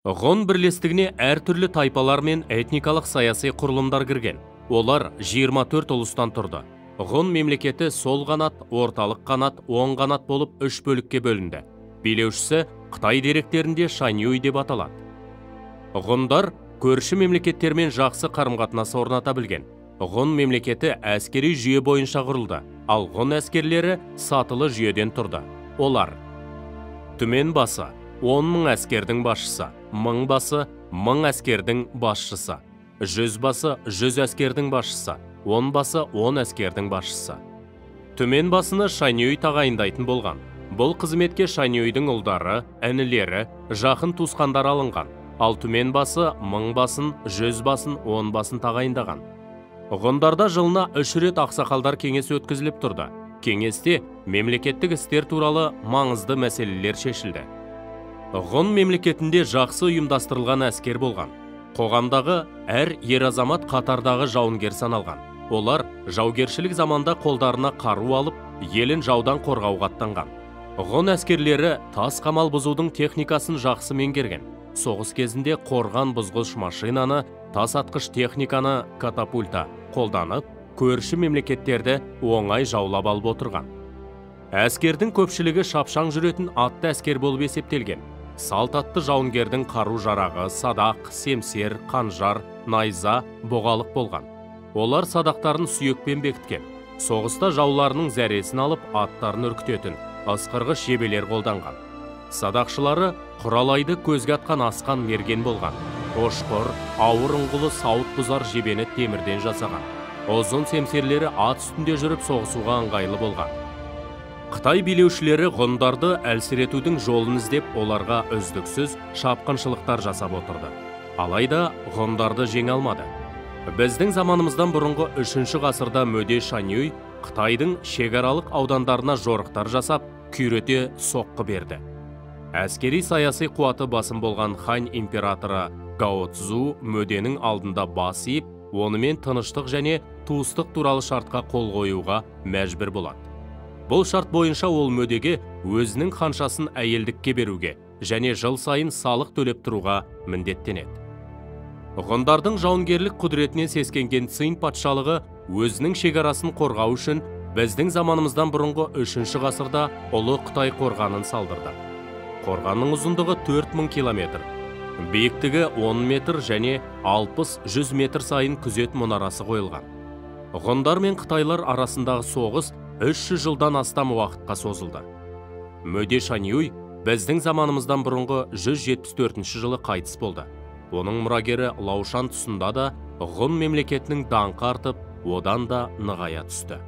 Ғұн бірлестігіне әртүрлі тайпалар мен этникалық саяси құрылымдар кірген. Олар 24 ұлыстан тұрды. Ғұн мемлекеті сол қанат, орталық қанат, оң қанат болып 3 бөлікке бөлінді. Билеушісі Қытай деректерінде Шаньюй деп аталады. Ғұндар көрші мемлекеттермен жақсы қарым-қатынас орната білген. Ғұн мемлекеті әскери жүйе бойынша құрылды, ал ғұн әскерлері сатылы жүйеден тұрды. Олар: түмен басы 10 мың әскердің басшысы, 1000 басы 1000 әскердің басшысы, 100 басы 100 әскердің басшысы, 10 басы 10 әскердің басшысы. Түмен басыны Шаньюй тағайындайтын болған. Бұл қызметке Шаньюйдің ұлдары, інілері, жақын туысқандары алынған. Ал түмен басы 1000 басын, 100 басын, 10 басын тағайындаған. Ғұндарда жылына 3 рет ақсақалдар кеңесі өткізіліп тұрды. Кеңесте мемлекеттік істер туралы маңызды мәселелер шешілді. Ғұн мемлекетінде жақсы ұйымдастырылған әскер болған. Қоғамдағы әр ер азамат қатардағы жауынгер саналған. Олар жаугершілік заманда қолдарына қару алып, елін жаудан қорғауға аттанған. Ғұн әскерлері тас қамал бұзудың техникасын жақсы меңгерген. Соғыс кезінде қорған бұзғыш машинаны, тас атқыш техниканы, катапульта қолданып, көрші мемлекеттерді оңай жаулап алып отырған. Әскердің көпшілігі шапшаң жүретін атты әскер болып есептелген. Салт атты жауынгердің қару-жарағы садақ, семсер, қанжар, найза, боғалық болған. Олар садақтарын сүйекпен бекіткен. Соғыста жауларының зәресін алып, аттарын үркітетін ысқырғыш жебелер қолданған. Садақшылары құралайды көзге атқан асқан мерген болған. Ошқыр, ауыр ұңғылы сауыт бұзар жебені темірден жасаған. Ұзын семсерлері ат үстінде жүріп соғысуға ыңғайлы болған. Қытай билеушілері ғұндарды әлсіретудің жолын іздеп, оларға үздіксіз шапқыншылықтар жасап отырды. Алайда ғұндарды жеңе алмады. Біздің заманымыздан бұрынғы 3 ғасырда мөде Шаньюй Қытайдың шекаралық аудандарына жорықтар жасап, күйрете соққы берді. Әскери саяси қуаты басым болған Хань императоры Гао Цзу мөденің алдында бас иіп, онымен тыныштық және туыстық туралы шартқа қол қоюға мәжбүр болады. Бұл шарт бойынша ол мөдеге өзінің ханшасын әйелдікке беруге және жыл сайын салық төлеп тұруға міндеттенеді. Ғұндардың жауынгерлік құдіретінен сескенген Цинь патшалығы өзінің шекарасын қорғау үшін біздің заманымыздан бұрынғы 3 ғасырда Ұлы Қытай қорғанын салдырды. Қорғанның ұзындығы 4000 километр, биіктігі 10 метр және 60-100 метр сайын күзет мұнарасы қойылған. Ғұндар мен қытайлар арасындағы соғыс 300 жылдан астам уақытқа созылды. Мөде Шаньюй біздің заманымыздан бұрынғы 174 жылы қайтыс болды. Оның мұрагері Лаушан тұсында да ғұн мемлекетінің даңқы артып, одан да нығая түсті.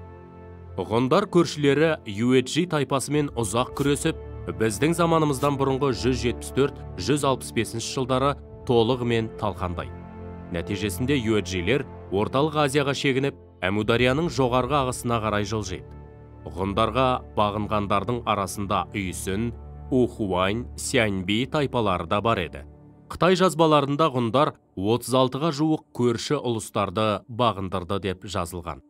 Ғұндар көршілері Юэджи тайпасымен ұзақ күресіп, біздің заманымыздан бұрынғы 174-165 жылдары толығымен талқандайды. Нәтижесінде Юэджилер Орталық Азияға шегініп, Әмударияның жоғарғы ағысына қарай жылжиды. Ғұндарға бағынғандардың арасында Үйсін, Ухуань, Сяньби тайпалары да бар еді. Қытай жазбаларында ғұндар 36-ға жуық көрші ұлыстарды бағындырды деп жазылған.